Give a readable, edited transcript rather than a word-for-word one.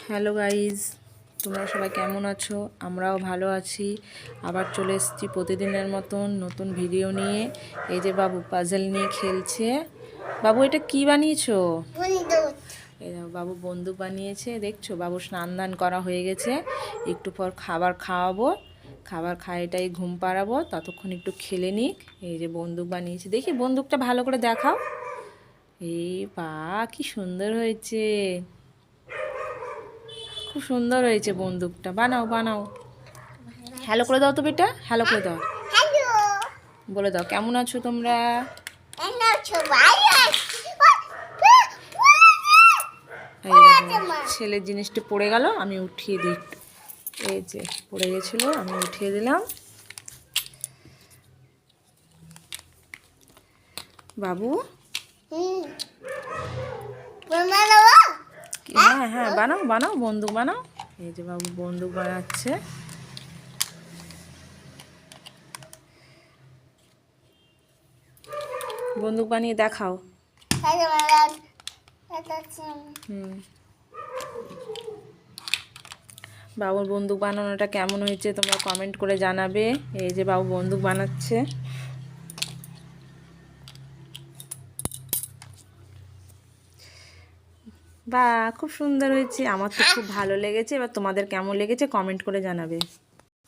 Hello guys, তোমরা সবাই কেমন আছো? আমরাও ভালো আছি। আবার চলে এসেছি প্রতিদিনের মতন নতুন ভিডিও নিয়ে। এই যে বাবু পাজল নিয়ে খেলছে। বাবু এটা কি বানিয়েছো? এই দেখো, বাবু বন্দুক বানিয়েছে। দেখছো, বাবু স্নান দান করা হয়ে গেছে। একটু পর খাবার খাওয়াবো, খাবার খাইটাই ঘুম পাড়াবো, ততক্ষণ একটু খেলে নিক। এই যে বন্দুক বানিয়েছে, দেখি বন্দুকটা ভালো করে দেখাও। এই বা, কি সুন্দর হয়েছে, খুব সুন্দর হয়েছে বন্দুকটা। বানাও বানাও, হ্যালো করে দাও তো বেটা, হ্যালো করে দাও, বলে দাও কেমন আছো তোমরা। এই দেখো, ছেলের জিনিসটা পড়ে গেল, আমি উঠিয়ে দিই একটু। এই যে পড়ে গেছিলো, আমি উঠিয়ে দিলাম। বাবু হ্যাঁ হ্যাঁ, বানাও বানাও, বন্দুক বানাও। এই যে বাবু বন্দুক বানাচ্ছে। বন্দুক বানিয়ে দেখাও। বাবুর বন্দুক বানানোটা কেমন হয়েছে তোমরা কমেন্ট করে জানাবে। এই যে বাবু বন্দুক বানাচ্ছে। বাহ, খুব সুন্দর হয়েছে, আমার তো খুব ভালো লেগেছে। এবার তোমাদের কেমন লেগেছে কমেন্ট করে জানাবে।